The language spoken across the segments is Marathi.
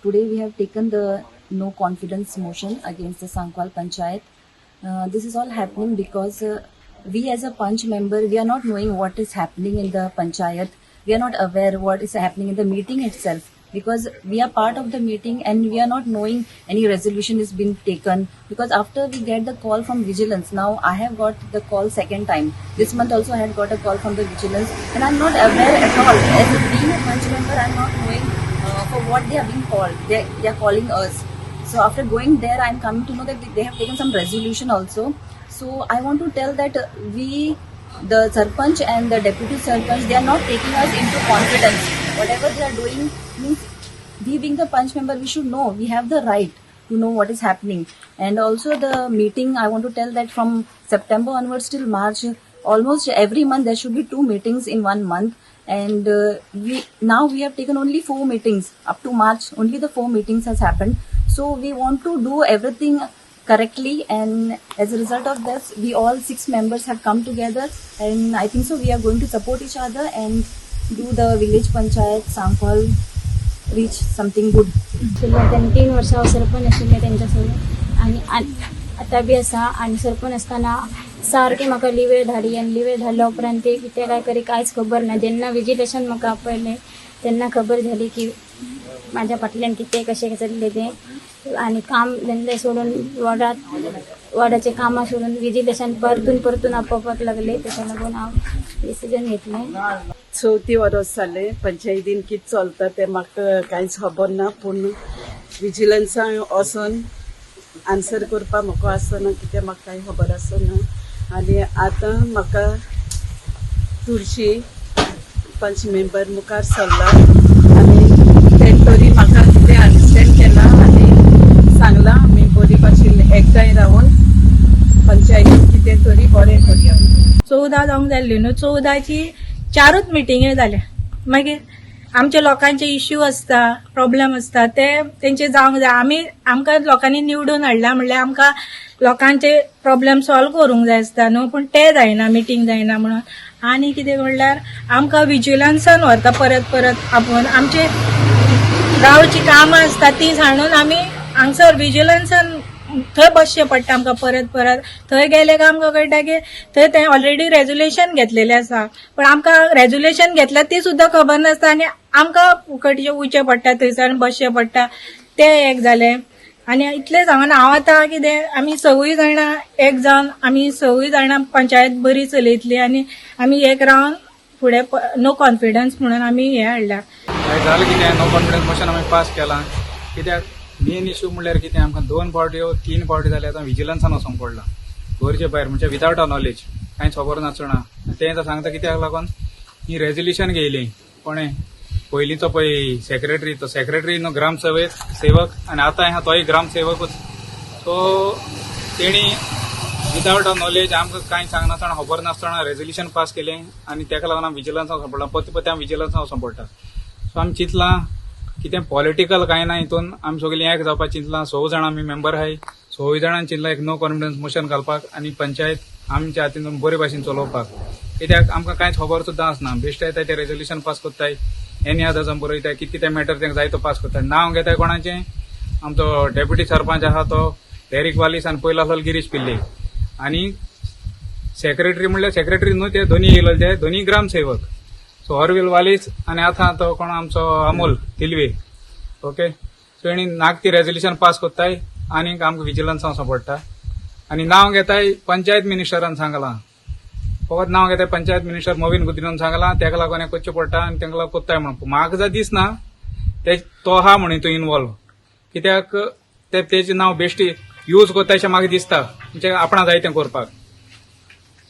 today we have taken the no confidence motion against the Sankwal Panchayat. This is all happening because we as a Panch member, we are not knowing what is happening in the Panchayat. We are not aware what is happening in the meeting itself, because we are part of the meeting and we are not knowing any resolution is being taken. Because after we get the call from vigilance, now I have got the call second time. This month also I had got a call from the vigilance, and I'm not aware at all. As being a Panch member, I'm not knowing for what they are being called. They are calling us. So after going there, I'm coming to know that they have taken some resolution also. So I want to tell that we, the Sarpanch and the Deputy Sarpanch, they are not taking us into confidence. Whatever they are doing means, we being the Panch member, we should know. We have the right to know what is happening. And also the meeting, I want to tell that from September onwards till March, almost every month there should be 2 meetings in 1 month. And we have taken only 4 meetings. Up to March, only the 4 meetings has happened. So we want to do everything correctly, and as a result of this, we all 6 members have come together, and I think so we are going to support each other and do the village panchayat Sankwal reach something good. त्यांनी 3 वर्षावर सरपंच आशिल्ले त्यांच्यासोबत, आणि आता बी आसा. आणि सरपंच असताना सारखे म्हाका लिवे धाडी, आणि लिवे धाडल्या उपरांत ते कितें काय करी कांयच खबर ना. जेन्ना विजिलेशन म्हाका आपयलें तेन्ना खबर झाली की माझ्या फाटल्यान कितें कशें चल्लें तें. आणि काम धंदे सोडून वॉर्डाचे कामां सोडून विजिलेशन परतून आपोवपाक लागले. त्याच्या लागून हांव डिसिजन घेतलें. 34 वर्स जाले पंचायतीन कितें चलता तें म्हाका कांयच खबर ना. पूण विजिलन्सान वचून आन्सर करपाक म्हाका आसना, कितें म्हाका कांय खबर आसना. आनी आतां म्हाका तुळशी पंच मेंबर मुखार सरला, आनी तें तरी म्हाका कितें अंडरस्टँड केला आनी सांगला आमी बरी भाशेन एकठांय रावन पंचायतीन कितें तरी बरें करया. 14 जावंक जाल्ली न्हू. 14ची 4च मिटिंगे जाल्या. मागीर आमच्या लोकांचे इश्यू असता, प्रॉब्लेम असता, ते तेंचे जावंक जाय. आमकां लोकांनी निवडून हाडला म्हणल्यार आमकां लोकांचे प्रॉब्लेम सॉल्व करूंक जाय आसता न्हू. पूण ते जायना, मिटींग जायना म्हणून. आनी कितें म्हणल्यार आमकां विजिलन्सान व्हरता परत आपूण. आमचे गांवची कामां आसता ती हाडून आमी हांगसर विजिलन्सान थंय बसचें पडटा आमकां परत. थंय गेले काय आमकां कळटा की थंय ते ऑलरेडी रेजोल्युशन घेतलेलें आसा, पण आमकां रेजोल्युशन घेतल्या ती सुद्दां खबर नासता, आनी आमकां फुकटचें वयचें पडटा, थंयसर बसचें पडटा. तें एक जालें. आनी इतलें सांगून हांव आतां कितें, आमी सगळीं जाणां एक जावन आमी सगळीं जाणां पंचायत बरी चलयतली, आनी आमी एक रावन फुडें नो कॉन्फिडन्स म्हणून आमी हें हाडल्या. जालें कितें, नो कॉन्फिडन्स मोशन आमी पास केलां. कित्याक मेन इश्यू म्हणल्यार कितें, आमकां 2 फावटी 3 फावटी जाले आतां विजिलन्सान वचोंक पडला घरचे भायर, म्हणजे विदावट अ नॉलेज, कांयच खबर नासतना. तें सांगता कित्याक लागून ही रेजोल्युशन घेयली कोणें, पयलींचो पळय सेक्रेटरी, तो सेक्रेटरी न्हू ग्रामसेवक, आनी आतां आहा तोय ग्रामसेवकूच. सो तेणी विदावट अ नॉलेज आमकां कांय सांगनासतना, खबर नासतना रेजोल्युशन पास केलें, आनी ताका लागून आमी विजिलन्सान वचोंक पडला. पत्ते विजिलन्सान वचोंक पडटा. सो आमी चिंतलां कितें पॉलिटिकल कांय ना हितून, आमी सगळीं एक जावपाक चिंतलां. 6 जाणां आमी मेंबर आहाय. 6 जाणांनी चिंतलां एक नो कॉन्फिडन्स मोशन घालपाक आनी पंचायत आमच्या हातीन बरे भाशेन चलोवपाक. कित्याक आमकां कांयच खबर सुद्दां आसना. बेश्टे येताय ते रेजोल्युशन पास करताय, एनी आदार्सान बरयताय, कितें ते मॅटर तांकां जाय तो पास करताय. नांव घेताय कोणाचें, आमचो डेप्युटी सरपंच आहा तो डेरिक वालीस, आनी पयलो आसलो गिरीश पिल्ले. आनी सेक्रेटरी म्हणल्यार सेक्रेटरी न्हू, ते दोनी येयले, ते दोनी ग्रामसेवक. सो हरविल वालीस आनी आतां तो कोण आमचो अमोल तिलवे. ओके. सो हेणी नाक ती रेजोल्युशन पास करताय, आनी आमकां विजिलन्सान वचोंक पडटा. आनी नांव घेताय पंचायत मिनिस्टरान सांगलां, फकत नांव घेताय पंचायत मिनिस्टर मोविन गुदिरान सांगलां, ताका लागून हें करचें पडटा, आनी तांकां लागून कोत्ताय म्हणून. म्हाका जर दिसना तो आहा म्हणून तो इनवॉल्व, कित्याक तेजें नांव बेश्टी यूज कोत्ता अशें म्हाका दिसता, म्हणजे आपणा जाय तें करपाक.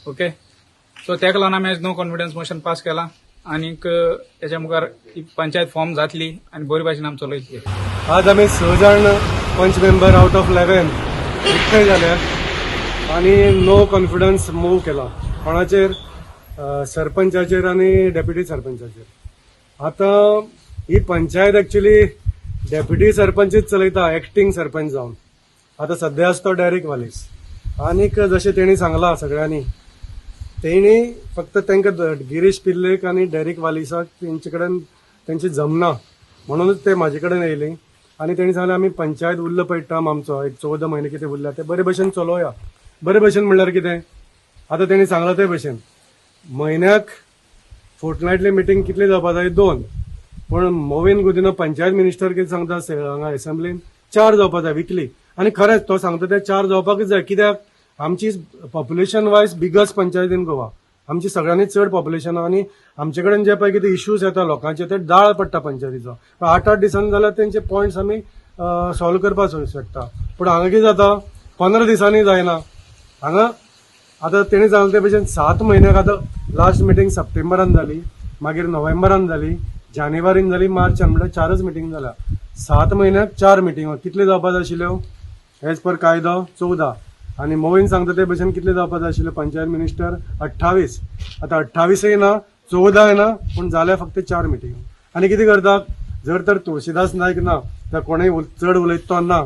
ओके. सो ताका लागून आमी नो कॉन्फिडन्स मोशन पास केलां, आनीक तेच्या मुखार पंचायत फॉर्म जातली आनी बरे भाशेन आमी चलयतली. आज आमी 6 जाण पंच मेंबर आउट ऑफ 11 एकठांय जाल्यात, आनी नो कॉन्फिडन्स मूव केला. कोणाचेर, सरपंचाचेर आनी डेप्युटी सरपंचाचेर. आतां ही पंचायत एक्चुली डेप्युटी सरपंचच चलयता, एक्टिंग सरपंच जावन. आतां सध्या आसा तो डेरिक वालीस. आनीक जशें तेणी सांगलां सगळ्यांनी, तेणी फक्त तांकां गिरीश पिल्लेक आनी डेरिक वालिसाक तेंचे कडेन तेंची जमना म्हणूनच ते म्हाजे कडेन येयली. आनी तेणी सांगलें आमी पंचायत उरलो पळय टर्म आमचो एक 14 म्हयने कितें उरल्या ते बरे भशेन चलोवया. बरे भशेन म्हणल्यार कितें, आतां तेणी सांगलां ते भशेन म्हयन्याक फोर्टनायटली मिटींग कितली जावपा जाय 2, पूण मोविन गुदिनो पंचायत मिनिस्टर कितें सांगता हांगा एसेंब्लीन 4 जावपा जाय विकली. आनी खरेंच तो सांगता ते 4 जावपाकच जाय. कित्याक आमची population wise biggest panchayat in Goa, आमची सगळ्यांनी चड पॉप्युलेशन आनी आमचे कडेन जे पळय कितें इश्यूज येता लोकांचे ते दाळ पडटा पंचायतीचो. 8-8 दिसांनी जाल्यार तेंचे पॉयंट्स आमी सॉल्व करपाक शकता. पूण हांगा कितें जाता 15 दिसांनी जायना. हांगा आतां तेणी सांगलें ते भशेन 7 म्हयन्याक आतां लास्ट मिटींग सप्टेंबरान जाली, मागीर नोव्हेंबरान जाली, जानेवारीन जाली, मार्चान, म्हणल्यार 4च मिटींग जाल्या. 7 म्हयन्याक 4 मिटींग कितले जावपा जाय आशिल्ल्यो एज पर कायदो 14. आनी मोवीन सांगता ते भशेन कितले जावपा जाय आशिल्ले पंचायत मिनिस्टर 28. आतां 28य ना 14य ना, पूण जाल्या फक्त 4 मिटींग. आनी कितें करतात, जर तर तुळशीदास नायक ना जाल्यार कोणूय चड उलयता तो ना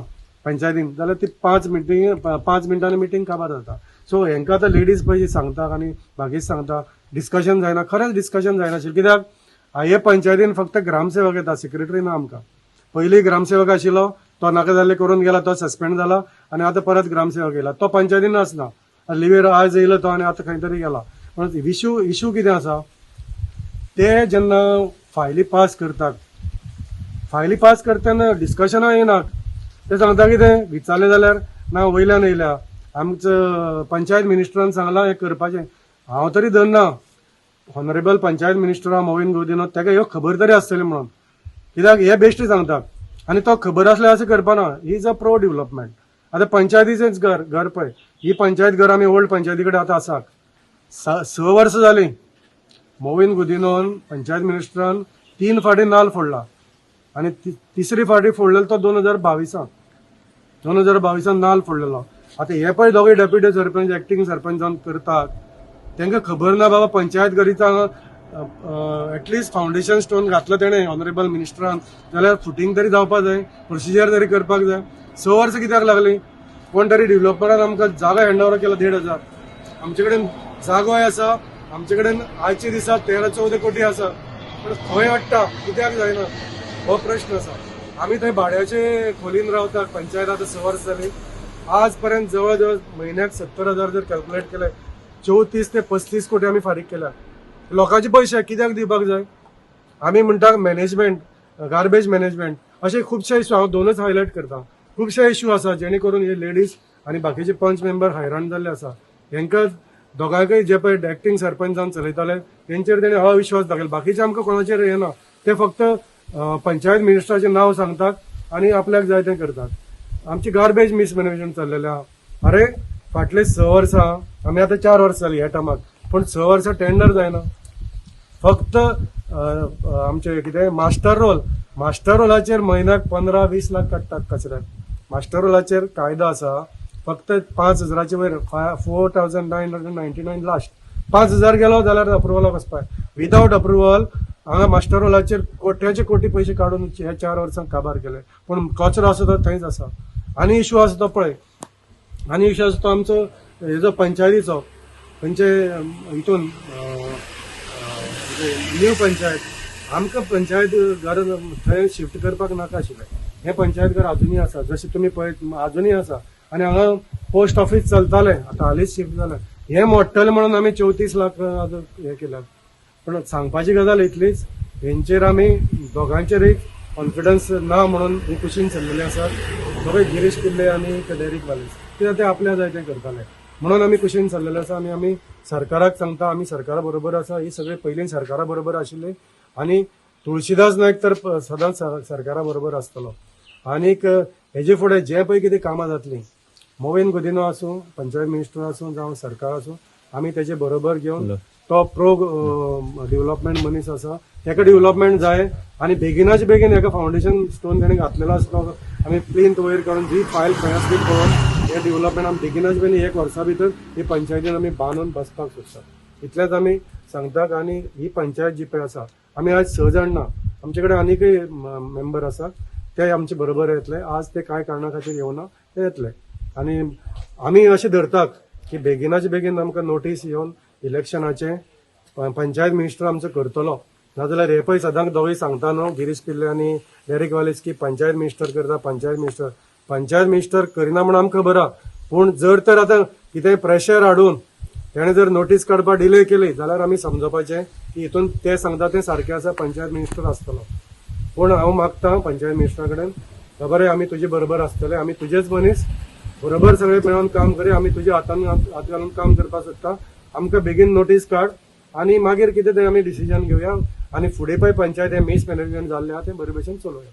पंचायतीन जाल्यार ती 5 मिनटांनी मिटींग काबार जाता. सो हेंकां आतां लेडीज पळय सांगता आनी बाकीच सांगता डिस्कशन जायना. खरेंच डिस्कशन जायनाशिल्लें. कित्याक हे पंचायतीन फक्त ग्रामसेवक येता, सेक्रेटरी ना आमकां. पयलीं ग्रामसेवक आशिल्लो तो नाका जाल्ले करून गेला, तो सस्पेंड जाला आनी आतां परत ग्रामसेवक येयला. तो पंचायतीन आसना, लिवेर आज येयलो तो आनी आतां खंय तरी गेला. पूण इश्यू कितें आसा ते जेन्ना फायली पास करतात, फायली पास करतना डिस्कशनां येनात. ते सांगता कितें विचारलें जाल्यार ना वयल्यान येयल्या, आमचो पंचायत मिनिस्टरान सांगलां हें करपाचें. हांव तरी धरना ऑनरेबल पंचायत मिनिस्टर मोविन गुदिनो ताका ह्यो खबर तरी आसतली म्हणून. कित्याक हे बेश्टी सांगतात आनी तो खबर आसल्यार अशें करपाना. He is a pro development. आतां पंचायतीचेंच घर पळय, ही पंचायत घर आमी ओल्ड पंचायती कडेन आतां आसात. 6 वर्सां जालीं मोविन गुदिनोन पंचायत मिनिस्टरान 3 फावटी नाल्ल फोडला आनी तिसरी फावटी फोडलेलो तो 2022 नाल्ल फोडलेलो. आतां हे पळय दोगूय डेप्युटी सरपंच एक्टींग सरपंच जावन करतात, तांकां खबर ना बाबा पंचायत घरीचा एटलिस्ट फावंडेशन स्टोन घातलो तेणें ऑनरेबल मिनिस्टरान जाल्यार फुटींग तरी जावपाक जाय, प्रोसिजर तरी करपाक जाय. 6 वर्सां कित्याक लागली. कोण तरी डेव्हलपरान आमकां जागा हँड ओवर केला 1,500. आमचे कडेन जागोय आसा, आमचे कडेन आयचे दिसा 13-14 कोटी आसा, पूण खंय हाडटा कित्याक जायना हो प्रश्न आसा. आमी थंय भाड्याचे खोलीन रावतात. पंचायत आतां 6 वर्सां जाली. आज पर्यंत जवळ जवळ म्हयन्याक 70,000 जर कॅल्क्युलेट केले 34 ते 35 कोटी आमी फारीक केल्या. लोकांचे पयशे कित्याक दिवपाक जाय. आमी म्हणटा मॅनेजमेंट, गार्बेज मॅनेजमेंट, अशे खुबशे इश्यू हांव 2च हायलायट करता. खुबशे इश्यू आसा जेणे करून हे लेडीज आनी बाकीचे पंच मेंबर हैराण जाल्ले आसा. हेंकां दोगांकय जे पळय एक्टींग सरपंच जावन चलयताले तेंचेर तेणें अविश्वास दाखयलो. बाकीचे आमकां कोणाचेर येना, ते फक्त पंचायत मिनिस्टराचें नांव सांगतात आनी आपल्याक जाय तें करतात. आमची गार्बेज मिसमॅनेजमेंट चल्लेलें आहा. अरे फाटले 6 वर्सां, आमी आतां 4 वर्सां जालीं ह्या टर्माक, पूण 6 वर्सां टेंडर जायना. फक्त आमचे कितें मास्टर रोलाचेर म्हयन्याक 15-20 लाख काडटात कचऱ्याक. मास्टर रोलाचेर कायदो आसा फक्त 5,000चे वयर, 4,999 लास्ट. 5,000 गेलो जाल्यार अप्रुवलाक वचपाक. विदाउट अप्रुवल हांगा मास्टर रोलाचेर कोट्याचे कोटी पयशे काडून ह्या 4 वर्सांक काबार केले. पूण कचरो आसा तो थंयच आसा. आनी इश्यू आसा तो पळय, आनी इश्यू आसा तो आमचो हेजो पंचायतीचो, खंयचे हितून न्यू पंचायत. आमकां पंचायत घर थंय शिफ्ट करपाक नाका आशिल्लें. हें पंचायत घर अजुनूय आसा, जशें तुमी पळयत अजुनूय आसा. आनी हांगा पोस्ट ऑफिस चलतालें, आतां हालींच शिफ्ट जालें. हें मोडटलें म्हणून आमी 34 लाख हें केल्यात. पूण सांगपाची गजाल इतलीच, हेंचेर आमी दोगांचेरय कॉन्फिडन्स ना म्हणून ही कुशीन चल्लेली आसात. दोगूय गिरीश कुल्ले आनी डेरीक वालीस, कित्याक ते आपल्या जाय तें करताले म्हणून आमी कुशीन चल्लेले आसा. आनी आमी सरकाराक सांगता आमी सरकारा बरोबर आसा. ही सगळी पयलीं सरकारा बरोबर आशिल्ली आनी तुळशीदास नायक तर सदांच सरकारा बरोबर आसतलो. आनीक हेजे फुडें जे पळय कितें कामां जातलीं, मोविन गुदिनो आसूं, पंचायत मिनिस्टर आसूं जावं सरकार आसूं, आमी तेजे बरोबर घेवन तो प्रो डेव्हलपमेंट मनीस आसा, ताका डेव्हलपमेंट जाय आनी बेगिनाचे बेगीन हेका फावंडेशन स्टोन तेणें घातलेलो आसलो. आमी प्लिंथ वयर काडून जी फायल खंय आसा ती पळोवन हे डेव्हलपमेंट आमी बेगिनाचे बेगीन 1 वर्सा भितर ही पंचायतीन आमी बांदून बसपाक सोदतात. इतलेंच आमी सांगतात. आनी ही पंचायत जी पळय आसा, आमी आज 6 जाण ना, आमचे कडेन आनीकय मेंबर आसात, ते आमचे बरोबर येतले. आज ते कांय कारणां खातीर येवना, ते येतले. आनी आमी अशें धरतात की बेगिनाचे बेगीन आमकां नोटीस येवन इलेक्शनाचे पंचायत मिनिस्टर आमचो करतलो नाजाल्यार हे पळय सदांच दोगूय सांगता न्हू, गिरीश पिल्ले आनी डेरेक वालेस की पंचायत मिनिस्टर करता, पंचायत मिनिस्टर करिना म्हणून आमकां खबर आहा. पूण जर तर आतां कितेंय प्रेशर हाडून तेणें जर नोटीस काडपाक डिले केली जाल्यार आमी समजपाचें की हितून ते सांगता तें सारकें आसा, पंचायत मिनिस्टर आसतलो. पूण हांव मागतां पंचायत मिनिस्टरा कडेन, खबर आहे आमी तुजे बरोबर आसतले, आमी तुजेच मनीस, बरोबर सगळे मेळून काम करूया, आमी तुज्या हात घालून काम करपाक सोदता. आमकां बेगीन नोटीस काड आनी मागीर कितें तें आमी डिसिजन घेवया आनी फुडें पळय पंचायत हें मिसमॅनेजमेंट जाल्लें आहा तें बरे भशेन चलोवया.